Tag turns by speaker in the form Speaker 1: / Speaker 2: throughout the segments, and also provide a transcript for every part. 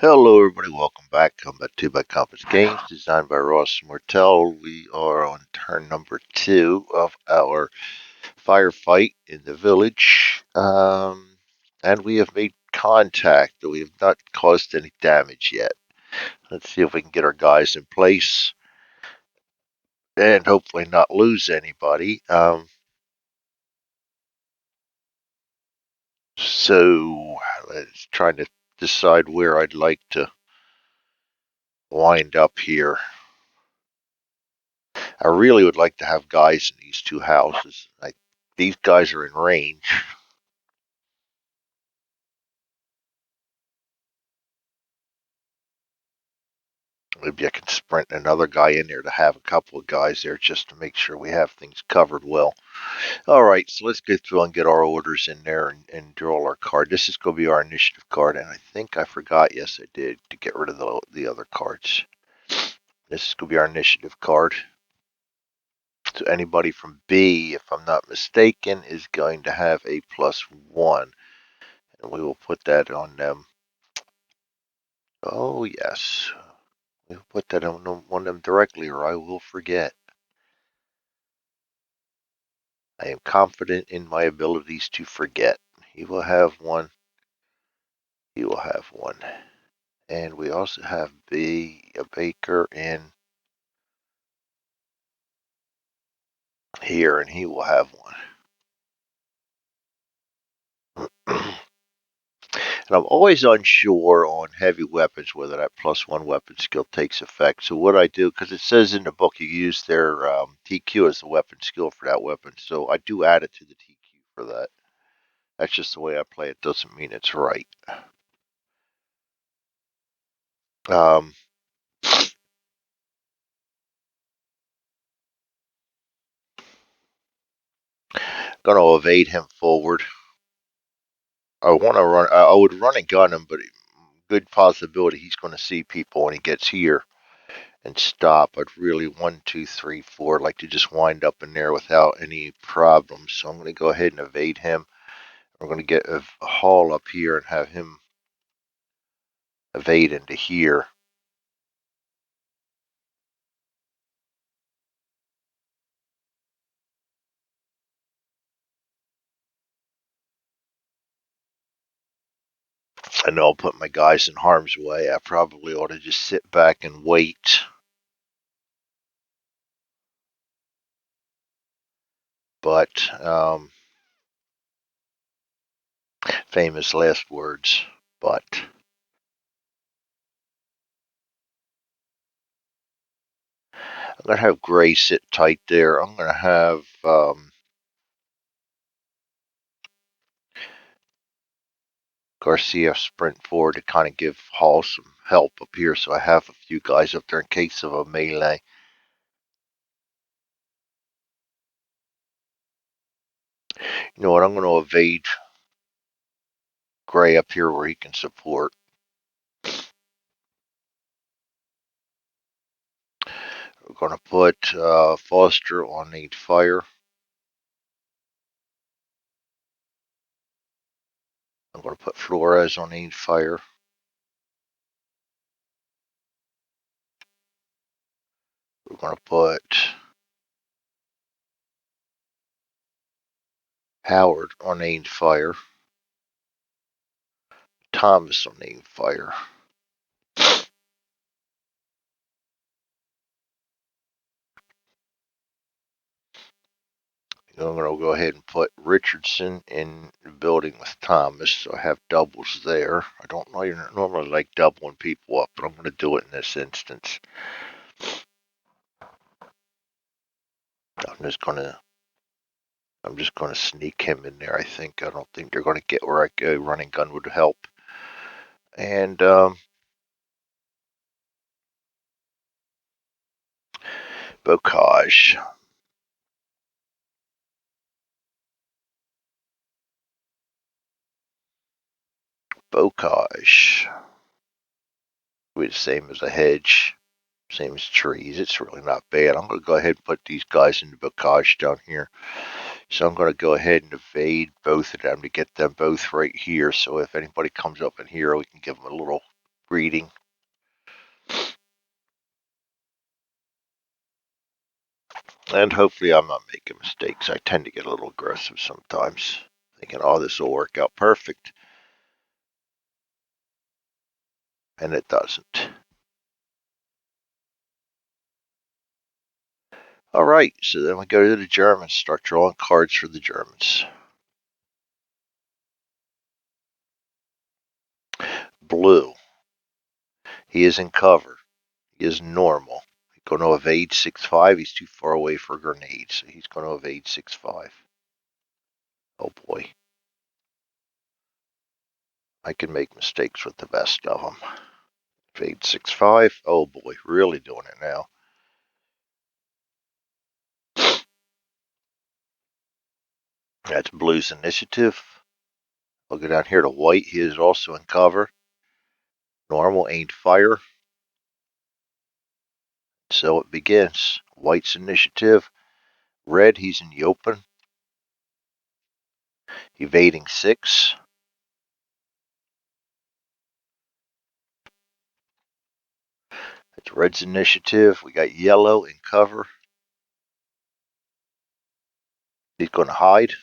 Speaker 1: Hello, everybody. Welcome back. Combat 2 by Compass Games, designed by Ross Mortel. We are on turn number 2 of our firefight in the village. And we have made contact, though we have not caused any damage yet. Let's see if we can get our guys in place and hopefully not lose anybody. So, let's try to decide where I'd like to wind up here. I really would like to have guys in these two houses. These guys are in range. Maybe I can sprint another guy in there to have a couple of guys there just to make sure we have things covered well. All right, so let's get through and get our orders in there and draw our card. This is going to be our initiative card, and I think I forgot, yes I did, to get rid of the other cards. This is going to be our initiative card. So anybody from B, if I'm not mistaken, is going to have a +1. And we will put that on them. Oh, yes. We'll put that on them directly, or I will forget. I am confident in my abilities to forget. He will have one. He will have one. And we also have a baker in here, and he will have one. And I'm always unsure on heavy weapons whether that +1 weapon skill takes effect. So what I do, because it says in the book you use their TQ as the weapon skill for that weapon, so I do add it to the TQ for that. That's just the way I play it. Doesn't mean it's right. Um, Gonna evade him forward. I want to run. I would run and gun him, but good possibility he's going to see people when he gets here and stop. I'd really 1, 2, 3, 4 like to just wind up in there without any problems. So I'm going to go ahead and evade him. We're going to get a haul up here and have him evade into here. I know I'll put my guys in harm's way. I probably ought to just sit back and wait. But famous last words. But I'm going to have Gray sit tight there. I'm going to have Garcia sprint forward to kind of give Hall some help up here. So I have a few guys up there in case of a melee. You know what? I'm going to evade Gray up here where he can support. We're going to put Foster on aid fire. I'm going to put Flores on aid fire. We're going to put Howard on aid fire. Thomas on aid fire. I'm going to go ahead and put Richardson in the building with Thomas, so I have doubles there. I don't normally like doubling people up, but I'm going to do it in this instance. I'm just going to sneak him in there. I don't think they're going to get where a running gun would help. And Bocage. Bocage. Be the same as a hedge, same as trees. It's really not bad. I'm going to go ahead and put these guys in the bocage down here. So I'm going to go ahead and evade both of them to get them both right here. So if anybody comes up in here, we can give them a little reading. And hopefully I'm not making mistakes. I tend to get a little aggressive sometimes, thinking, oh, this will work out perfect. And it doesn't. All right, so then we go to the Germans, start drawing cards for the Germans. Blue. He is in cover. He is normal. He's going to evade 6-5. He's too far away for a grenade, so he's going to evade 6-5. Oh boy. I can make mistakes with the best of them. Evade 6-5. Oh boy, really doing it now. That's Blue's initiative. I'll go down here to White. He is also in cover. Normal aimed fire. So it begins. White's initiative. Red, he's in the open. Evading 6. It's Red's initiative. We got Yellow in cover. He's going to hide.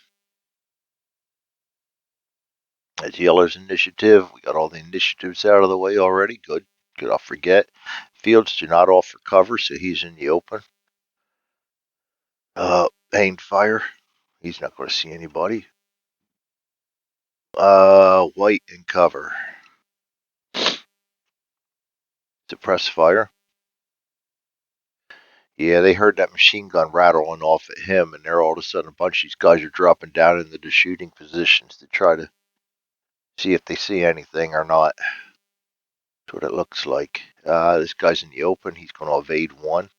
Speaker 1: That's Yellow's initiative. We got all the initiatives out of the way already. Good. Good, I'll forget. Fields do not offer cover, so he's in the open. Aimed fire. He's not going to see anybody. White in cover. Suppress fire. Yeah, they heard that machine gun rattling off at him, and there all of a sudden a bunch of these guys are dropping down into the shooting positions to try to see if they see anything or not. That's what it looks like. This guy's in the open. He's going to evade 1.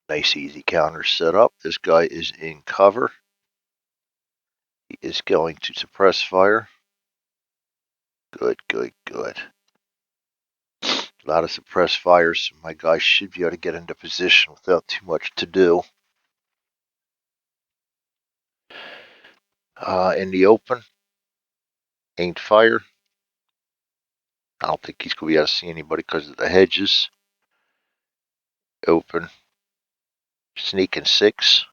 Speaker 1: Nice easy counter set up. This guy is in cover. He is going to suppress fire. Good, good, good. A lot of suppressed fires, so my guy should be able to get into position without too much to do. In the open, aimed fire. I don't think he's going to be able to see anybody because of the hedges. Open. Sneaking 6.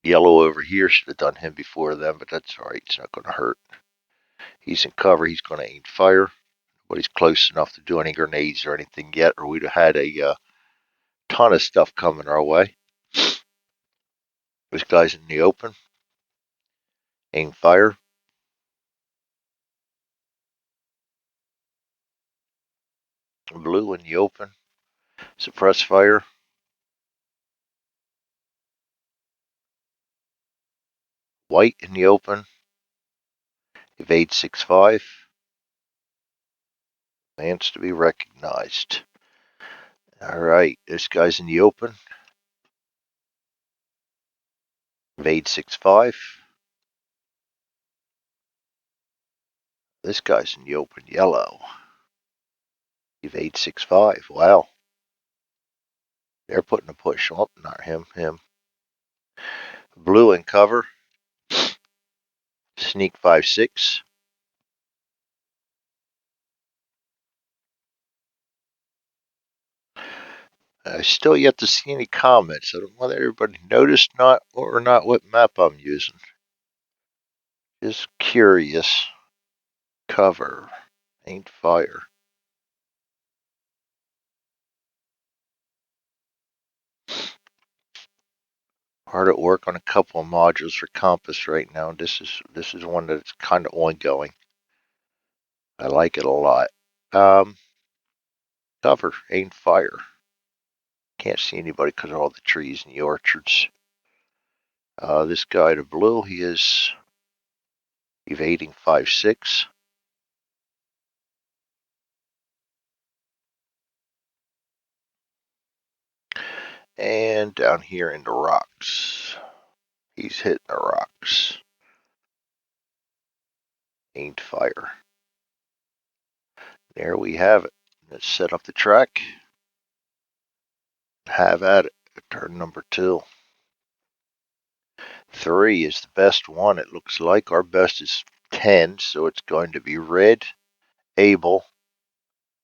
Speaker 1: Yellow over here. Should have done him before them, but that's alright. It's not going to hurt. He's in cover. He's going to aim fire. But he's close enough to do any grenades or anything yet, or we'd have had a ton of stuff coming our way. This guy's in the open. Aim fire. Blue in the open. Suppress fire. White in the open. Evade 6-5. Lands to be recognized. Alright, this guy's in the open. Evade 6-5. This guy's in the open. Yellow. Evade 6-5. Wow. They're putting a push on. Not him. Him. Blue in cover. Sneak 5-6. I still yet to see any comments. I don't know whether everybody noticed not or not what map I'm using. Just curious. Cover. Ain't fire. Hard at work on a couple of modules for Compass right now. This is one that's kind of ongoing. I like it a lot. Cover. Ain't fire. Can't see anybody because of all the trees in the orchards. This guy to blue, he is evading 5-6. And down here in the rocks. He's hitting the rocks. Ain't fire. There we have it. Let's set up the track. Have at it. Turn number 2. 3 is the best one. It looks like our best is 10, so it's going to be red, Abel,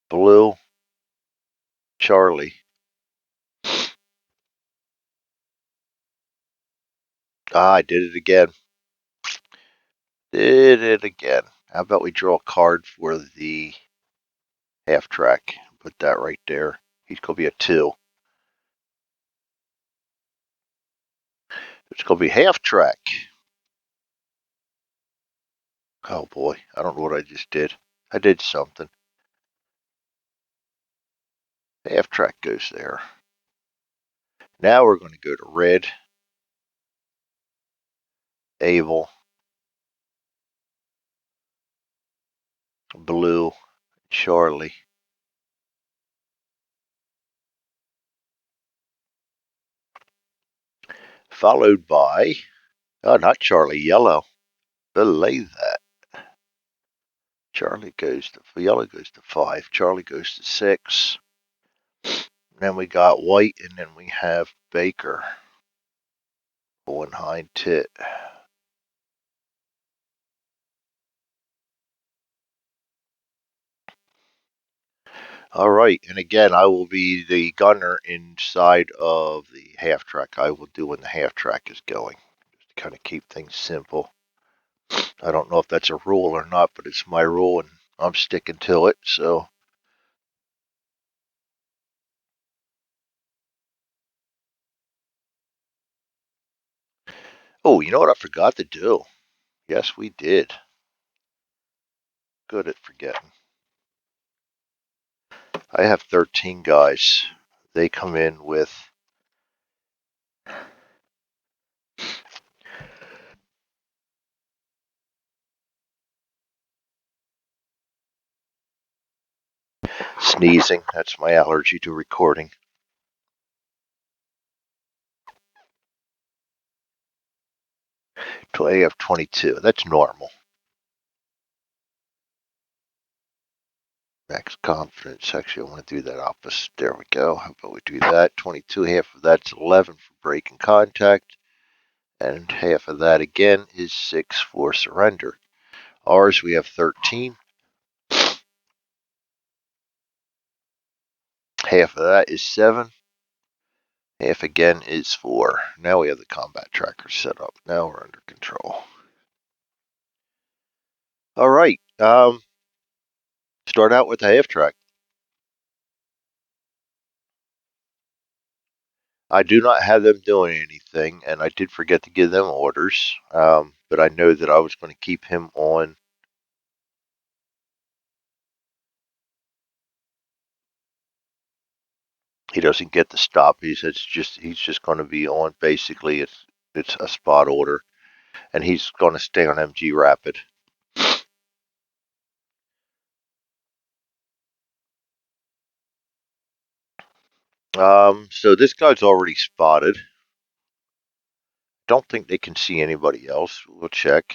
Speaker 1: blue, Charlie. I did it again. Did it again. How about we draw a card for the half track? Put that right there. He's going to be a 2. It's going to be half track. Oh boy, I don't know what I just did. I did something. Half track goes there. Now we're going to go to red, Abel, blue, Charlie. Followed by, oh, not Charlie, yellow. Believe that. Yellow goes to 5. Charlie goes to 6. Then we got white, and then we have Baker. One hind tit. All right, and again, I will be the gunner inside of the half track. I will do when the half track is going, just to kind of keep things simple. I don't know if that's a rule or not, but it's my rule, and I'm sticking to it. So, oh, you know what I forgot to do? Yes, we did. Good at forgetting. I have 13 guys. They come in with sneezing. That's my allergy to recording. To AF 22. That's normal. Max confidence. Actually, I want to do that opposite. There we go. How about we do that? 22, half of that's 11 for break and contact. And half of that again is 6 for surrender. Ours, we have 13. Half of that is 7. Half again is 4. Now we have the combat tracker set up. Now we're under control. All right. Start out with the half track. I do not have them doing anything, and I did forget to give them orders. But I know that I was going to keep him on. He doesn't get the stop. He's just going to be on. Basically, it's a spot order, and he's going to stay on MG Rapid. So this guy's already spotted. Don't think they can see anybody else. We'll check.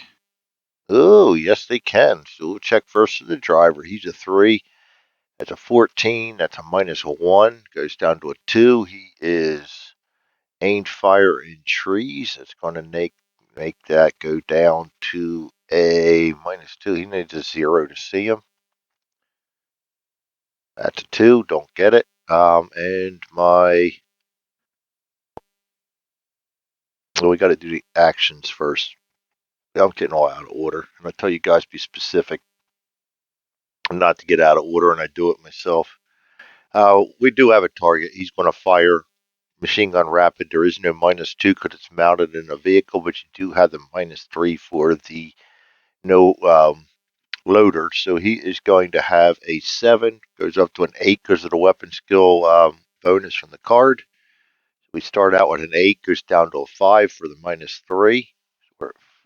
Speaker 1: Oh, yes, they can. So we'll check first to the driver. He's a 3. That's a 14. That's a -1. Goes down to a 2. He is aimed fire in trees. That's going to make that go down to a -2. He needs a 0 to see him. That's a 2. Don't get it. And we got to do the actions first. I'm getting all out of order. And I tell you guys, be specific, not to get out of order, and I do it myself. We do have a target. He's going to fire machine gun rapid. There is no -2 because it's mounted in a vehicle, but you do have the -3 for the no loader. So he is going to have a 7, goes up to an 8 because of the weapon skill bonus from the card. We start out with an 8, goes down to a 5 for the -3,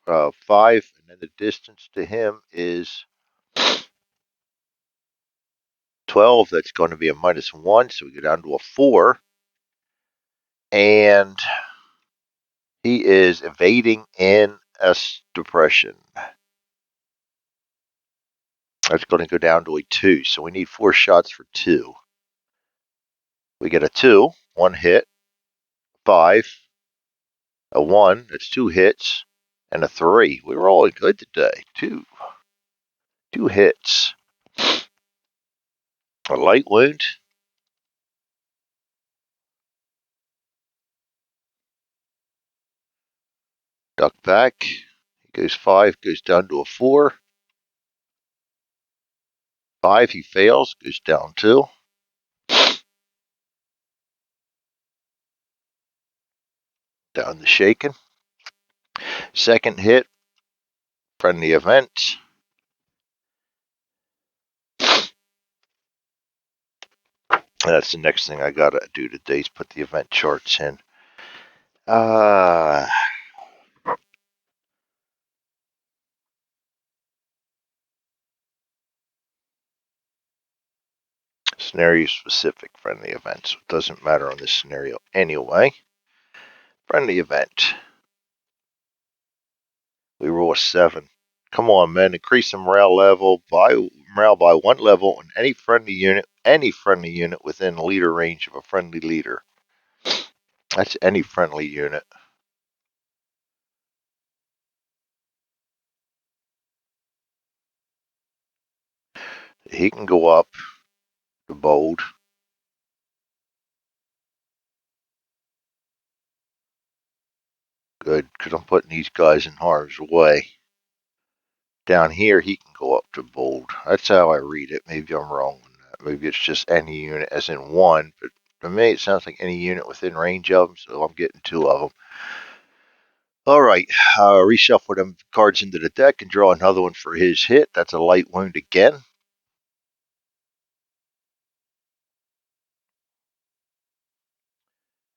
Speaker 1: or 5, and then the distance to him is 12. That's going to be a -1, so we go down to a 4, and he is evading in S depression. That's going to go down to a 2, so we need 4 shots for 2. We get a 2, 1 hit, 5, A 1, that's 2 hits, and a 3. We were rolling good today. Two hits. A light wound. Duck back. He goes 5, goes down to a 4. 5, he fails, goes down 2. Down the shaken. Second hit, friendly event. That's the next thing I gotta do today is put the event charts in. Scenario specific friendly event, so it doesn't matter on this scenario anyway. Friendly event. We roll a 7. Come on, man. Increase the morale by 1 level on any friendly unit within leader range of a friendly leader. That's any friendly unit. He can go up to bold. Good, because I'm putting these guys in harm's way. Down here, he can go up to bold. That's how I read it. Maybe I'm wrong on that. Maybe it's just any unit as in 1, but to me it sounds like any unit within range of them, so I'm getting 2 of them. Alright, reshuffle them cards into the deck and draw another one for his hit. That's a light wound again.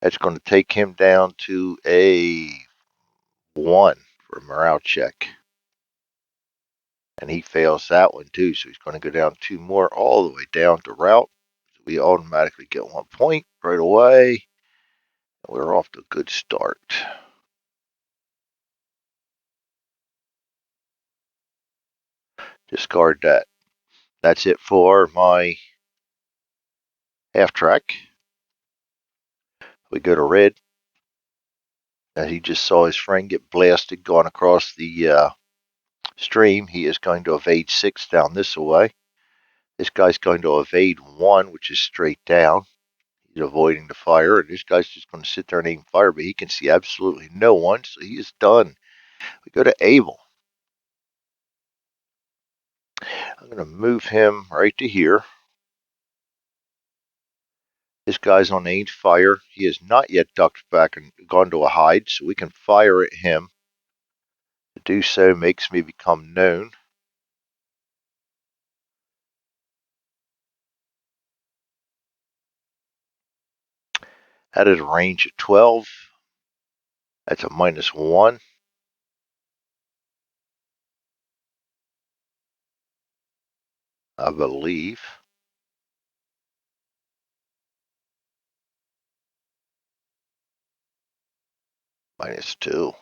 Speaker 1: That's going to take him down to a 1 for a morale check. And he fails that one too, so he's going to go down 2 more all the way down to route. So we automatically get 1 point right away. And we're off to a good start. Discard that. That's it for my half track. We go to red. As he just saw his friend get blasted going across the stream, he is going to evade 6 down this way. This guy's going to evade 1, which is straight down. He's avoiding the fire, and this guy's just going to sit there and aim fire, but he can see absolutely no one, so he is done. We go to Abel. I'm going to move him right to here. This guy's on aimed fire. He has not yet ducked back and gone to a hide, so we can fire at him. To do so makes me become known. That is a range of 12. That's a -1. I believe. -2.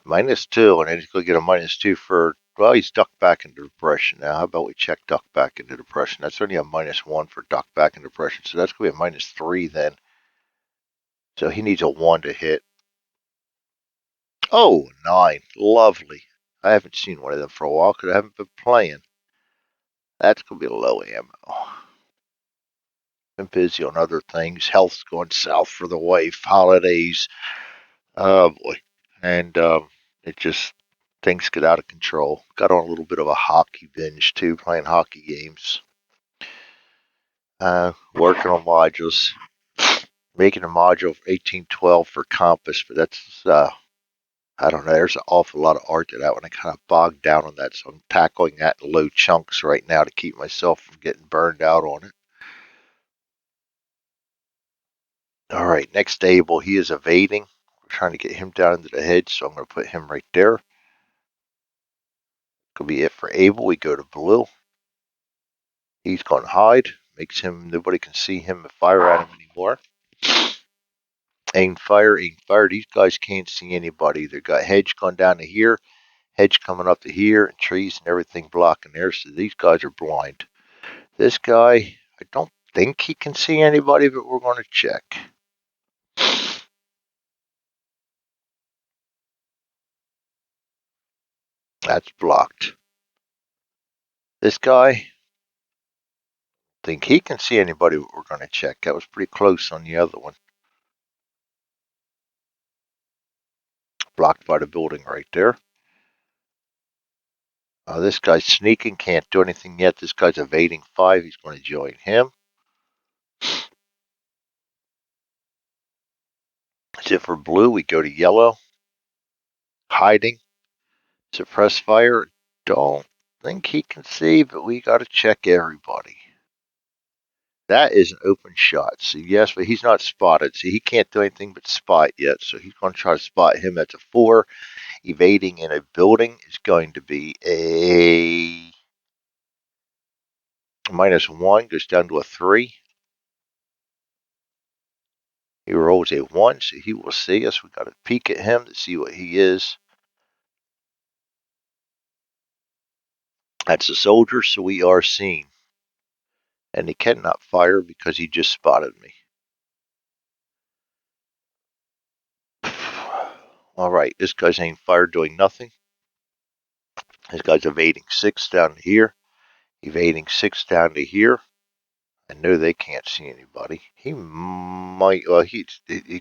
Speaker 1: -2, and then he's going to get a -2 for, well, he's ducked back into depression now. How about we check duck back into depression? That's only a -1 for duck back into depression, so that's going to be a -3 then. So he needs a 1 to hit. Oh, 9. Lovely. I haven't seen one of them for a while because I haven't been playing. That's going to be low ammo. Been busy on other things. Health's going south for the wife. Holidays. Oh, boy. And it just, things get out of control. Got on a little bit of a hockey binge, too, playing hockey games. Working on modules. Making a module for 1812 for Compass, but that's, I don't know, there's an awful lot of art to that one. I kind of bogged down on that, so I'm tackling that in low chunks right now to keep myself from getting burned out on it. All right, next Abel, he is evading. We're trying to get him down into the hedge, so I'm going to put him right there. Could be it for Abel. We go to blue. He's going to hide. Makes him, nobody can see him and fire at him anymore. Aim fire, aim fire. These guys can't see anybody. They've got hedge going down to here, hedge coming up to here, and trees and everything blocking there. So these guys are blind. This guy, I don't think he can see anybody, but we're going to check. That's blocked. This guy, think he can see anybody we're going to check. That was pretty close on the other one. Blocked by the building right there. This guy's sneaking, can't do anything yet. This guy's evading 5. He's going to join him. That's it for blue. We go to yellow. Hiding. Suppress fire. Don't think he can see, but we got to check everybody. That is an open shot. So yes, but he's not spotted. See, he can't do anything but spot yet. So he's going to try to spot him. That's a 4. Evading in a building is going to be a -1. Goes down to a 3. He rolls a 1, so he will see us. We got to peek at him to see what he is. That's a soldier, so we are seen. And he cannot fire because he just spotted me. Alright, this guy's aiming fire doing nothing. This guy's evading 6 down to here. Evading 6 down to here. I know they can't see anybody. He might, well, he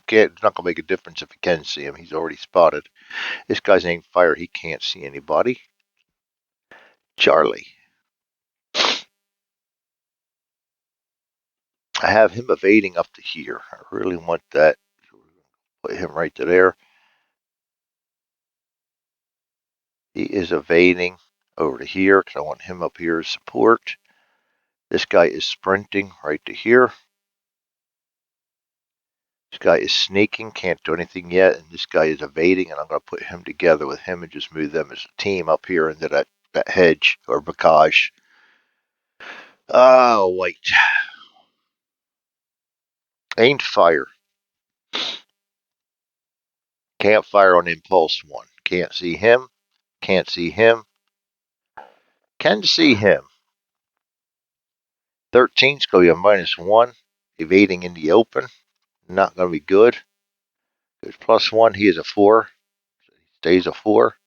Speaker 1: can't, it's not going to make a difference if he can see him. He's already spotted. This guy's aiming fire. He can't see anybody. Charlie. I have him evading up to here. I really want that. Put him right to there. He is evading over to here because I want him up here as support. This guy is sprinting right to here. This guy is sneaking, can't do anything yet, and this guy is evading, and I'm going to put him together with him and just move them as a team up here into that hedge or bocage. Oh, white. Aimed fire. Can't fire on impulse 1. Can't see him. Can't see him. Can see him. 13's going to be a -1. Evading in the open. Not going to be good. There's +1. He is a 4. So he stays a 4.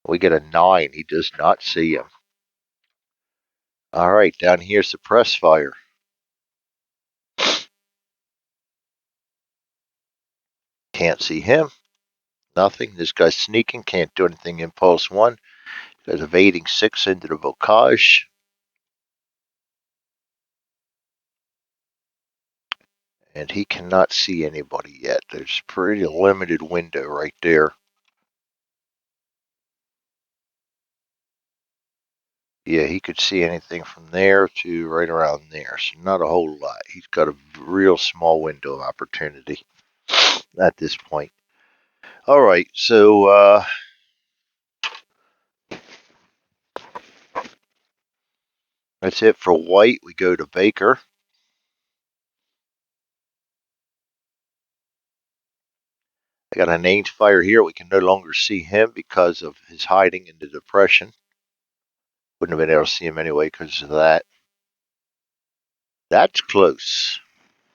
Speaker 1: We get a 9. He does not see him. All right, down here, suppress fire. Can't see him. Nothing. This guy's sneaking. Can't do anything. Impulse 1. This guy's evading 6 into the bocage. And he cannot see anybody yet. There's a pretty limited window right there. Yeah, he could see anything from there to right around there. So not a whole lot. He's got a real small window of opportunity at this point. All right, so that's it for white. We go to Baker. I got a named fire here. We can no longer see him because of his hiding in the depression. Wouldn't have been able to see him anyway because of that. That's close.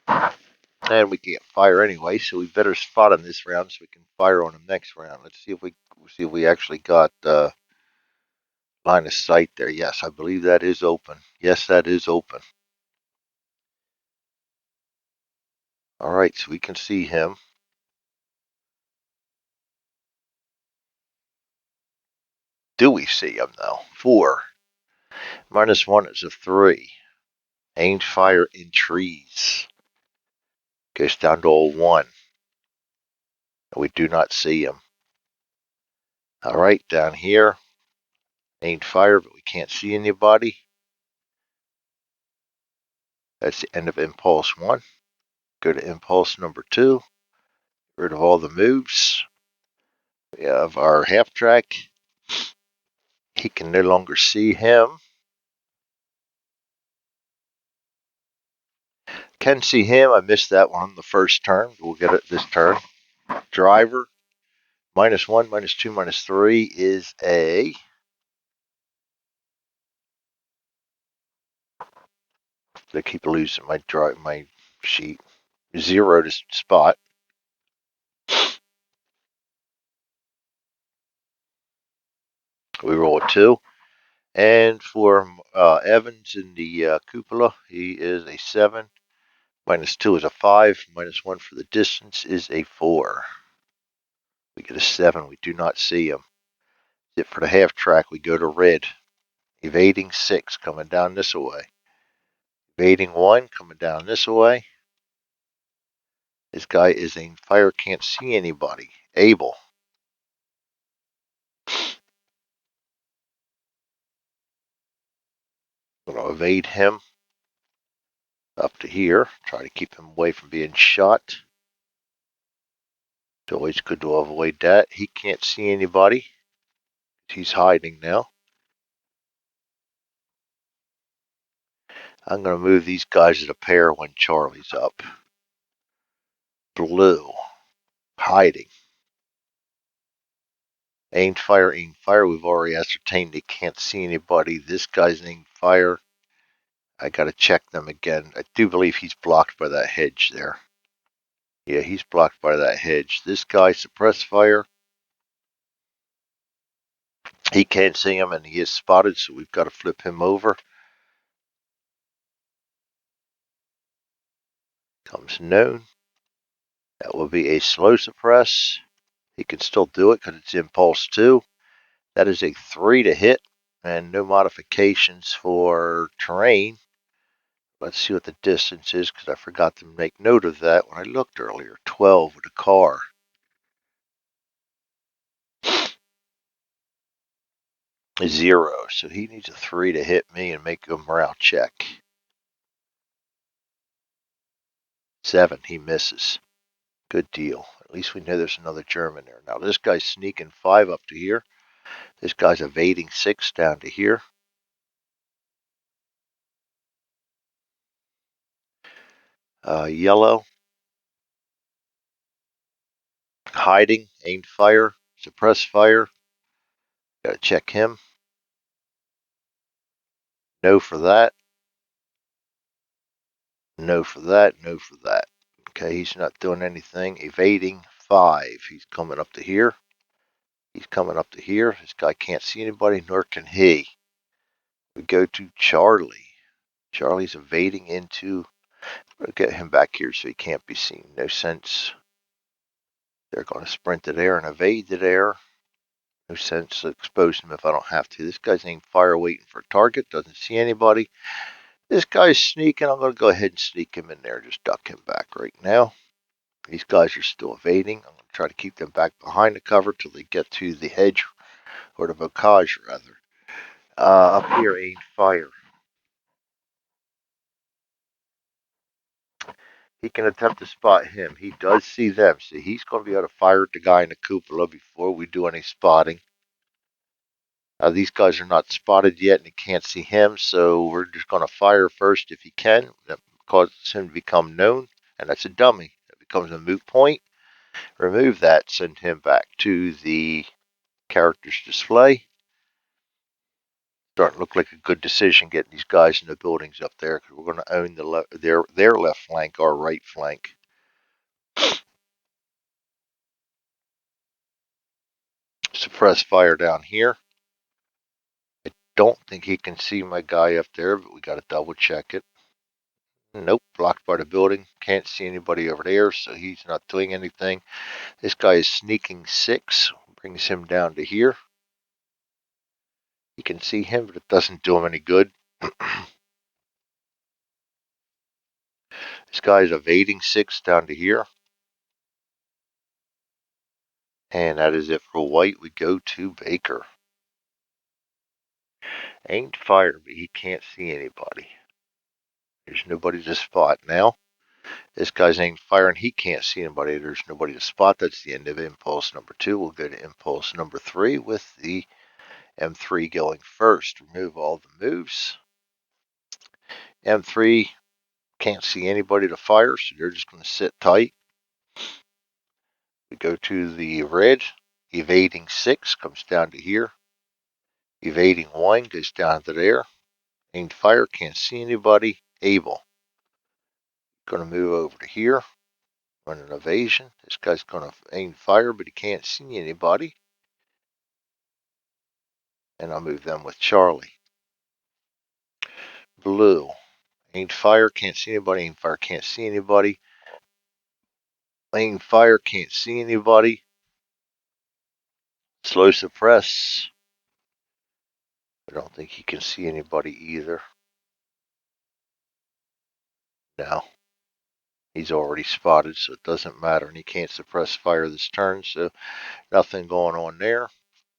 Speaker 1: And we can't fire anyway, so we better spot him this round so we can fire on him next round. Let's see if we actually got line of sight there. Yes, I believe that is open. Yes, that is open. All right, so we can see him. Do we see him though? 4. -1 is a 3. Aimed fire in trees. Goes down to a 1. We do not see him. All right, down here. Aimed fire, but we can't see anybody. That's the end of impulse 1. Go to impulse number 2. Get rid of all the moves. We have our half track. He can no longer see him. Can see him. I missed that one on the first turn. We'll get it this turn. Driver. -1, -2, -3 is a. I keep losing my sheet. 0 to spot. We roll a 2. And for Evans in the cupola, he is a 7. -2 is a 5. -1 for the distance is a 4. We get a 7. We do not see him. It for the half track, we go to red. Evading 6 coming down this way. Evading 1 coming down this way. This guy is aim fire, can't see anybody. Able. I'm going to evade him up to here. Try to keep him away from being shot. It's always good to avoid that. He can't see anybody. He's hiding now. I'm going to move these guys as a pair when Charlie's up. Blue. Hiding. Aimed fire, aimed fire. We've already ascertained they can't see anybody. This guy's aimed fire. I got to check them again. I do believe he's blocked by that hedge there. Yeah, he's blocked by that hedge. This guy suppress fire. He can't see him and he is spotted, so we've got to flip him over. Comes known. That will be a slow suppress. He can still do it because it's impulse 2. That is a 3 to hit and no modifications for terrain. Let's see what the distance is because I forgot to make note of that when I looked earlier. 12 with a car. A 0, so he needs a 3 to hit me and make a morale check. 7, he misses. Good deal. At least we know there's another German there. Now this guy's sneaking 5 up to here. This guy's evading 6 down to here. Yellow. Hiding. Aimed fire. Suppress fire. Gotta check him. No for that. No for that. No for that. Okay, he's not doing anything. Evading 5. He's coming up to here. He's coming up to here. This guy can't see anybody, nor can he. We go to Charlie. Charlie's evading into. We'll get him back here so he can't be seen. No sense. They're going to sprint to there and evade to there. No sense to expose him if I don't have to. This guy's aimed fire waiting for a target. Doesn't see anybody. This guy's sneaking. I'm going to go ahead and sneak him in there. Just duck him back right now. These guys are still evading. I'm going to try to keep them back behind the cover till they get to the hedge, or the bocage rather. Up here, aimed fire. He can attempt to spot him. He does see them. So he's going to be able to fire at the guy in the cupola before we do any spotting. These guys are not spotted yet and he can't see him, so we're just going to fire first if he can. That causes him to become known, and that's a dummy. That becomes a moot point. Remove that, send him back to the characters display. Starting to look like a good decision getting these guys in the buildings up there because we're going to own their left flank, our right flank. Suppress fire down here. I don't think he can see my guy up there, but we got to double check it. Nope, blocked by the building. Can't see anybody over there, so he's not doing anything. This guy is sneaking 6. Brings him down to here. You can see him, but it doesn't do him any good. This guy is evading 6 down to here. And that is it for white. We go to Baker. Aimed fire, but he can't see anybody. There's nobody to spot now. This guy's aimed fire and he can't see anybody. There's nobody to spot. That's the end of impulse number 2. We'll go to impulse number 3 with the M3 going first. Remove all the moves. M3 can't see anybody to fire, so they're just going to sit tight. We go to the red. Evading 6 comes down to here. Evading 1 goes down to there. Aimed fire, can't see anybody. Able. Going to move over to here. Run an evasion. This guy's going to aim fire, but he can't see anybody. and I'll move them with Charlie. Blue. Aimed fire, can't see anybody. Aimed fire, can't see anybody. Aimed fire, can't see anybody. Slow suppress. I don't think he can see anybody either. No. He's already spotted, so it doesn't matter. And he can't suppress fire this turn, so nothing going on there.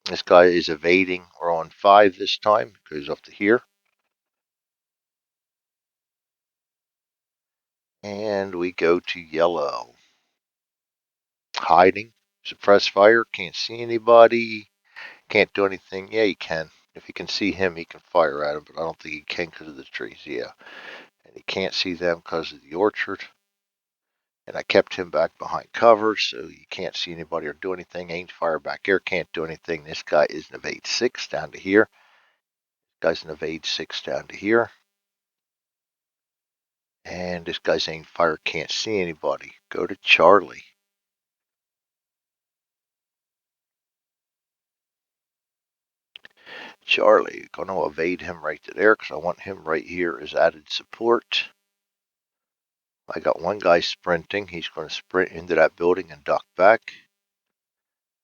Speaker 1: This guy is evading. We're on 5 this time. Goes up to here. And we go to yellow. Hiding. Suppress fire. Can't see anybody. Can't do anything. Yeah, he can. If he can see him, he can fire at him, but I don't think he can because of the trees. Yeah. And he can't see them because of the orchard. And I kept him back behind cover, so you can't see anybody or do anything. Aimed fire back here, can't do anything. This guy is an evade 6 down to here. This guy's an evade 6 down to here. And this guy's aimed fire, can't see anybody. Go to Charlie. Charlie, gonna evade him right to there because I want him right here as added support. I got one guy sprinting. He's going to sprint into that building and duck back.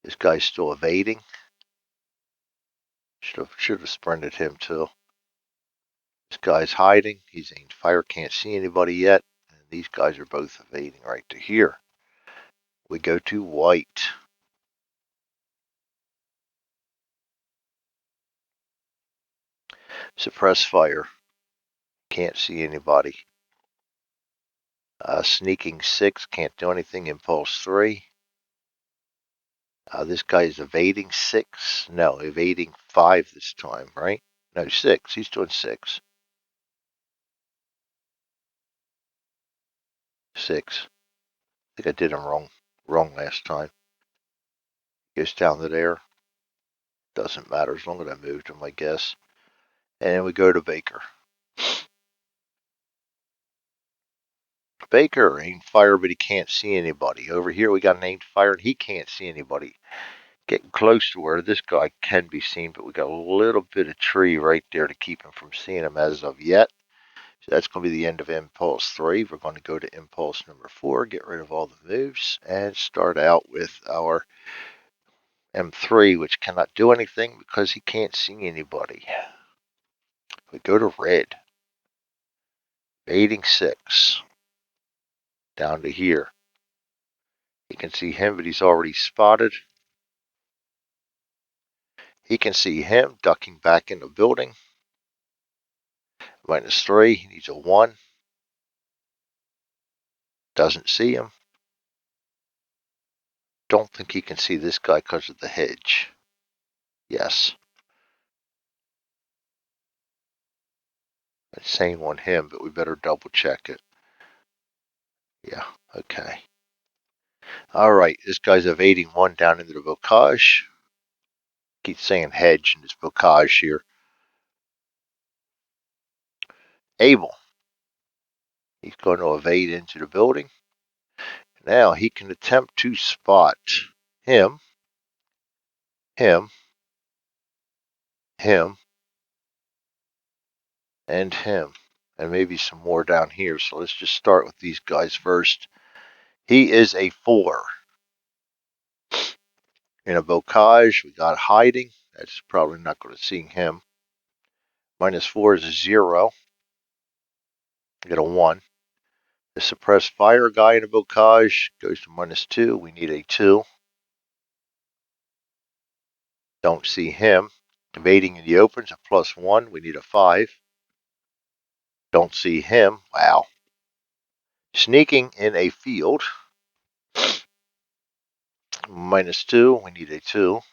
Speaker 1: This guy's still evading. Should have sprinted him too. This guy's hiding. He's aimed fire, can't see anybody yet. And these guys are both evading right to here. We go to white. Suppress fire. Can't see anybody. Sneaking 6, can't do anything. Impulse 3. This guy is evading 6. No, evading 5 this time, right? No, 6. He's doing 6. 6. I think I did him wrong last time. Goes down to there. Doesn't matter as long as I moved him, I guess. And we go to Baker. Baker aimed fire, but he can't see anybody. Over here, we got an aimed fire, and he can't see anybody. Getting close to where this guy can be seen, but we got a little bit of tree right there to keep him from seeing him as of yet. So that's going to be the end of Impulse 3. We're going to go to Impulse number 4, get rid of all the moves, and start out with our M3, which cannot do anything because he can't see anybody. We go to red. Evading 6. Down to here. You can see him, but he's already spotted. He can see him ducking back in the building. -3. He needs a 1. Doesn't see him. Don't think he can see this guy because of the hedge. Yes. It's saying on him, but we better double check it. Yeah, okay. All right, this guy's evading 1 down into the bocage. Keeps saying hedge in this bocage here. Abel. He's going to evade into the building. Now he can attempt to spot him, him, him, and him. And maybe some more down here. So let's just start with these guys first. He is a 4. In a bocage, we got hiding. That's probably not going to see him. -4 is a 0. Get a 1. The suppressed fire guy in a bocage goes to -2. We need a 2. Don't see him. Evading in the opens a +1. We need a 5. Don't see him. Wow. Sneaking in a field. -2. We need a 2.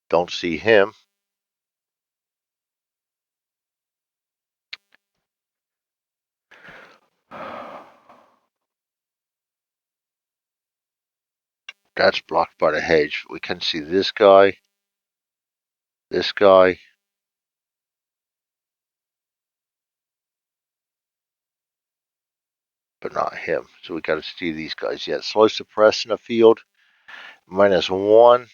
Speaker 1: Don't see him. That's blocked by the hedge. We can see this guy, but not him. So we got to see these guys yet. Slow suppress in the field. -1.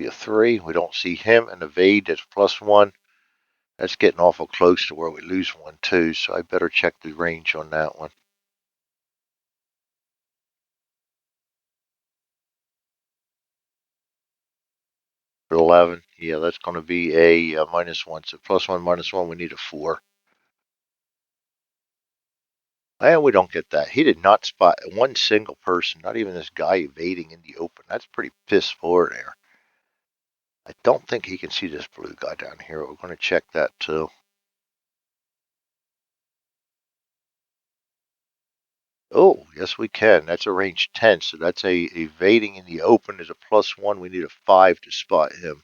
Speaker 1: Be a 3. We don't see him. And evade, that's +1. That's getting awful close to where we lose 1 too, so I better check the range on that one. For 11, yeah, that's going to be a -1. So +1, -1, we need a 4. And we don't get that. He did not spot one single person, not even this guy evading in the open. That's pretty piss poor there. I don't think he can see this blue guy down here. We're going to check that too. Oh, yes, we can. That's a range 10, so that's a evading in the open is a +1. We need a 5 to spot him.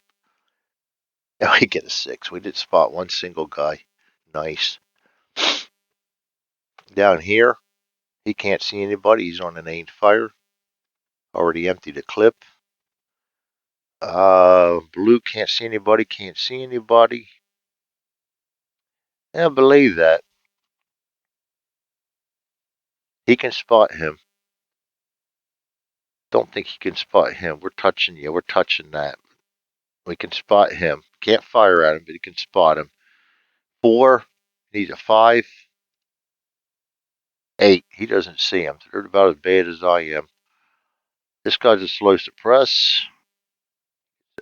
Speaker 1: Now we get a 6. We did spot one single guy. Nice. Down here, he can't see anybody. He's on an aimed fire. Already emptied a clip. Blue can't see anybody. Can't see anybody. I believe that. He can spot him. Don't think he can spot him. We're touching you. We're touching that. We can spot him. Can't fire at him, but he can spot him. 4. Needs a 5. 8. He doesn't see him. They're about as bad as I am. This guy's a slow suppress.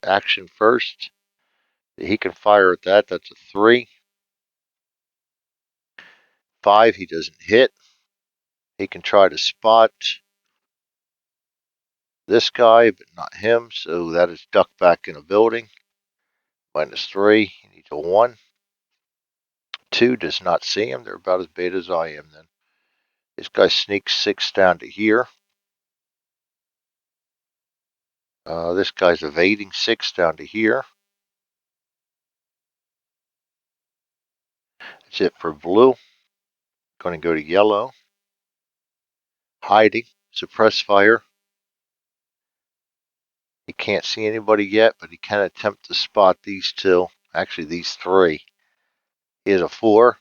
Speaker 1: Action first. He can fire at that. That's a 3. 5. He doesn't hit. He can try to spot this guy, but not him. So that is ducked back in a building. -3. He needs a 1. 2 does not see him. They're about as bad as I am then. This guy sneaks 6 down to here. This guy's evading 6 down to here. That's it for blue. Going to go to yellow. Hiding. Suppress fire. He can't see anybody yet, but he can attempt to spot these 2. Actually, these 3. He has a 4.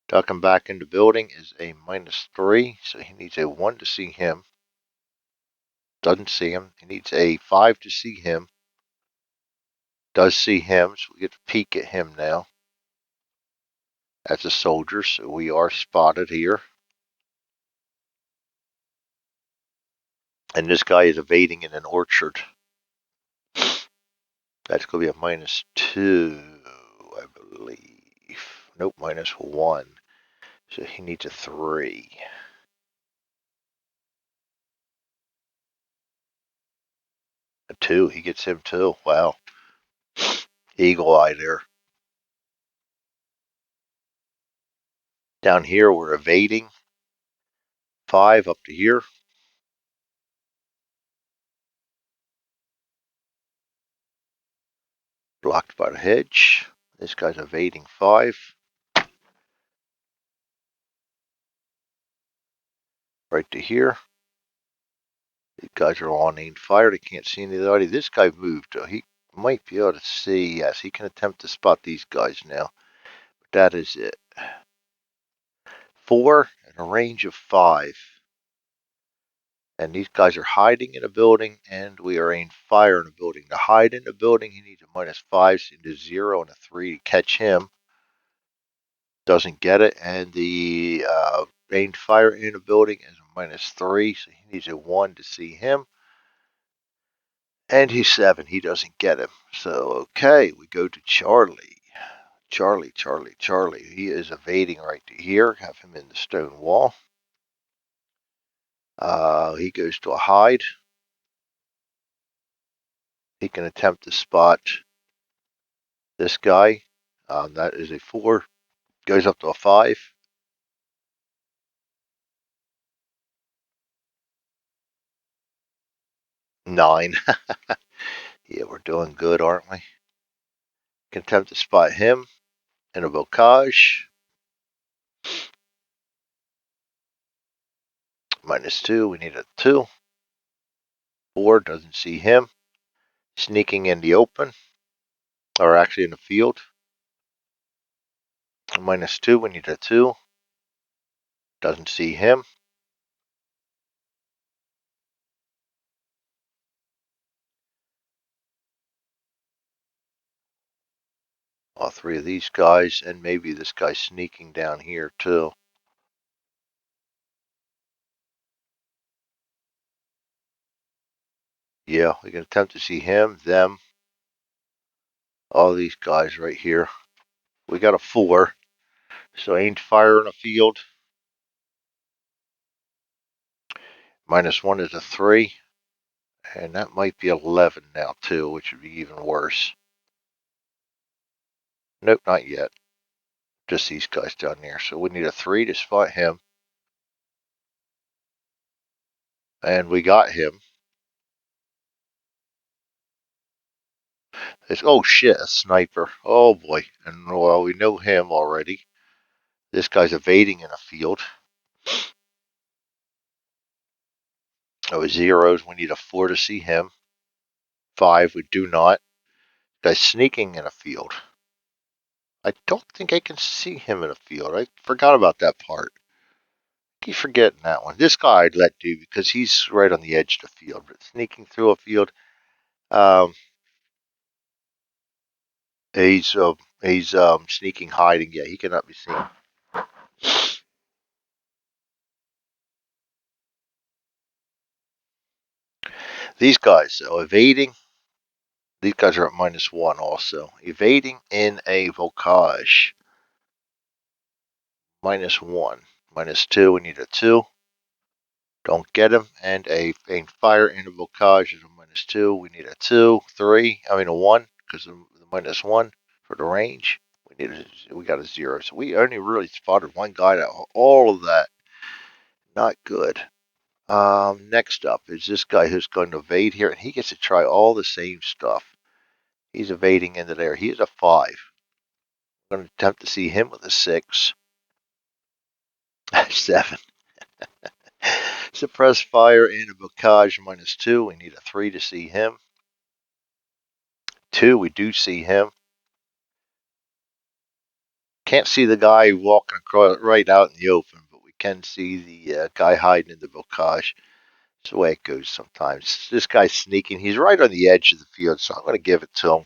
Speaker 1: Ducking back into building is a -3, so he needs a 1 to see him. Doesn't see him. He needs a 5 to see him. Does see him, so we get to peek at him now. That's a soldier, so we are spotted here. And this guy is evading in an orchard. That's going to be a -2, I believe. Nope, -1. So he needs a 3. A 2, he gets him too. Wow. Eagle eye there. Down here, we're evading. 5 up to here. Blocked by the hedge. This guy's evading 5. Right to here. These guys are on aimed fire. They can't see anybody. This guy moved. He might be able to see. Yes, he can attempt to spot these guys now. But that is it. 4 and a range of 5. And these guys are hiding in a building, and we are aimed fire in a building. To hide in a building, he needs a -5, so he needs a 0 and a 3 to catch him. Doesn't get it, and the aimed fire in a building is a -3, so he needs a 1 to see him. And he's 7. He doesn't get him. So, okay, we go to Charlie. Charlie. He is evading right to here. Have him in the stone wall. He goes to a hide. He can attempt to spot this guy. That is a 4. Goes up to a 5. 9. Yeah, we're doing good, aren't we? Can attempt to spot him in a bocage. -2. We need a 2. 4 doesn't see him. Sneaking in the open, or actually in the field. -2. We need a 2. Doesn't see him. all three of these guys, and maybe this guy sneaking down here too. Yeah, we can attempt to see him, them, all these guys right here. We got a 4, so aimed fire in a field. -1 is a 3, and that might be 11 now too, which would be even worse. Nope, not yet. Just these guys down there. So we need a 3 to spot him. And we got him. It's, oh shit, a sniper. Oh boy. And well, we know him already. This guy's evading in a field. Oh, zeros. We need a 4 to see him. 5, we do not. Guy's sneaking in a field. I don't think I can see him in a field. I forgot about that part. Keep forgetting that one. This guy I'd let do because he's right on the edge of the field. But sneaking through a field, um, he's uh, he's sneaking, hiding. Yeah, he cannot be seen. These guys, so evading. These guys are at -1 also. Evading in a volcage. -1. -2, we need a 2. Don't get him. And a fire in a volcage is a -2. We need a 2, 3. I mean a 1 because of the -1 for the range. We got a 0. So we only really spotted one guy out. All of that. Not good. Next up is this guy who's going to evade here, and he gets to try all the same stuff. He's evading into there. He is a 5. I'm going to attempt to see him with a 6. 7. Suppress fire in a bocage -2. We need a 3 to see him. 2, we do see him. Can't see the guy walking across right out in the open, but we can see the guy hiding in the bocage. That's the way it goes sometimes. This guy's sneaking. He's right on the edge of the field, so I'm going to give it to him.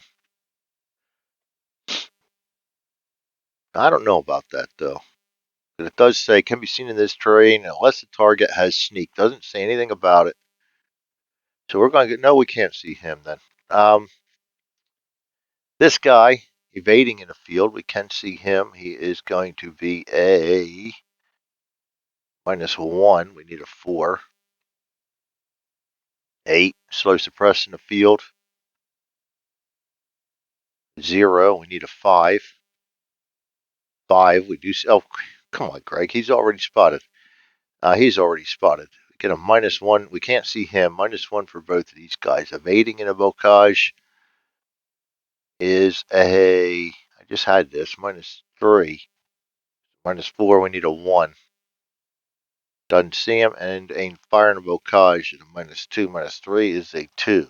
Speaker 1: I don't know about that, though. But it does say, can be seen in this terrain unless the target has sneak. Doesn't say anything about it. So we're going to get, no, we can't see him then. This guy evading in the field, we can see him. He is going to be a -1. We need a 4. 8. Slow suppress in the field. 0. We need a 5. 5. We do. Oh, come on, Greg. He's already spotted. He's already spotted. We get a -1. We can't see him. -1 for both of these guys. Evading in a bocage is a. I just had this -3. -4. We need a 1. Doesn't see him, and a fire in a bocage is a -2. -3 is a 2.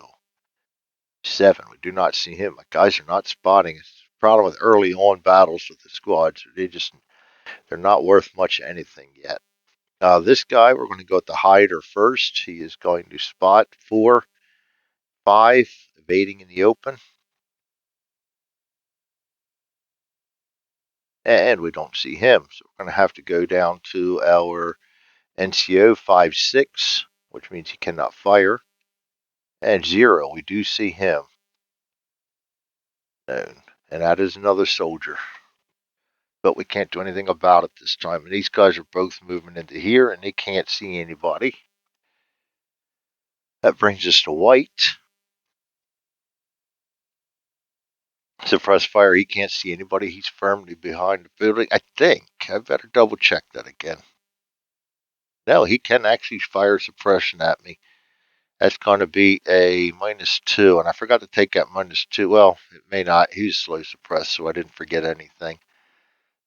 Speaker 1: 7. We do not see him. My guys are not spotting. It's a problem with early on battles with the squads. They're not worth much anything yet. This guy, we're going to go with the hider first. He is going to spot 4, 5, evading in the open. And we don't see him. So we're going to have to go down to our NCO 5-6, which means he cannot fire. And 0, we do see him. Known. And that is another soldier. But we can't do anything about it this time. And these guys are both moving into here, and they can't see anybody. That brings us to white. Suppress fire, he can't see anybody. He's firmly behind the building. I think. I better double check that again. No, he can actually fire suppression at me. That's going to be a -2, and I forgot to take that -2. Well, it may not. He's slow suppressed, so I didn't forget anything.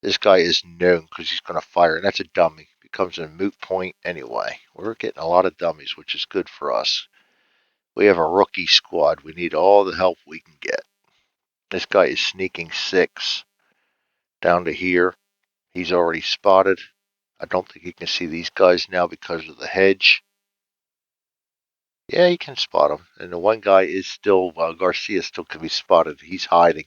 Speaker 1: This guy is known because he's going to fire, and that's a dummy. Becomes a moot point anyway. We're getting a lot of dummies, which is good for us. We have a rookie squad. We need all the help we can get. This guy is sneaking 6 down to here. He's already spotted. I don't think he can see these guys now because of the hedge. Yeah, he can spot them. And the one guy is still, Garcia still can be spotted. He's hiding.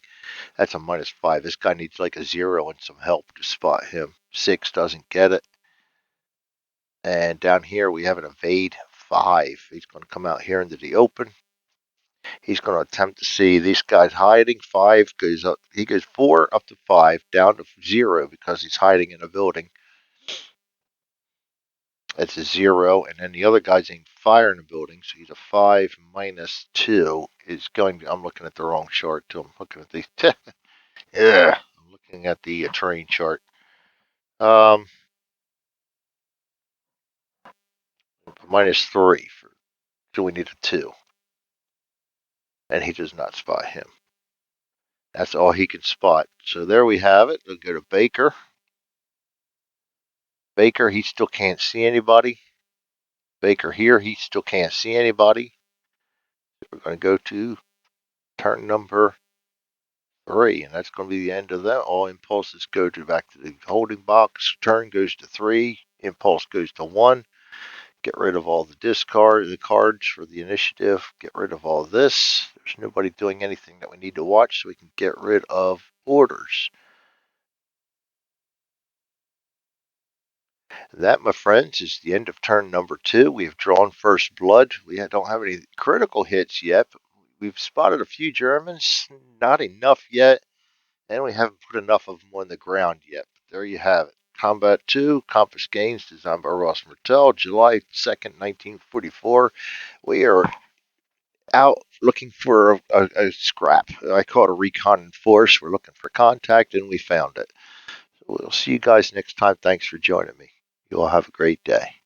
Speaker 1: That's a -5. This guy needs like a 0 and some help to spot him. 6 doesn't get it. And down here we have an evade 5. He's going to come out here into the open. He's going to attempt to see these guys hiding. 5 goes up. He goes 4 up to 5, down to 0 because he's hiding in a building. It's a 0, and then the other guy's aiming fire in the building, so he's a 5 -2 is going to. I'm looking at the wrong chart too. I'm looking at the. Yeah, I'm looking at the terrain chart. Um, -3 for. So we need a 2, and he does not spot him. That's all he can spot. So there we have it. We'll go to Baker. Baker, he still can't see anybody. Baker here, he still can't see anybody. We're going to go to turn number 3, and that's going to be the end of that. All impulses go to back to the holding box. Turn goes to 3. Impulse goes to 1. Get rid of all the cards for the initiative. Get rid of all this. There's nobody doing anything that we need to watch, so we can get rid of orders. That, my friends, is the end of turn number 2. We have drawn first blood. We don't have any critical hits yet, but we've spotted a few Germans. Not enough yet, and we haven't put enough of them on the ground yet. But there you have it. Combat 2, Compass Games, designed by Ross Martel, July 2nd, 1944. We are out looking for a scrap. I call it a recon in force. We're looking for contact, and we found it. We'll see you guys next time. Thanks for joining me. You all have a great day.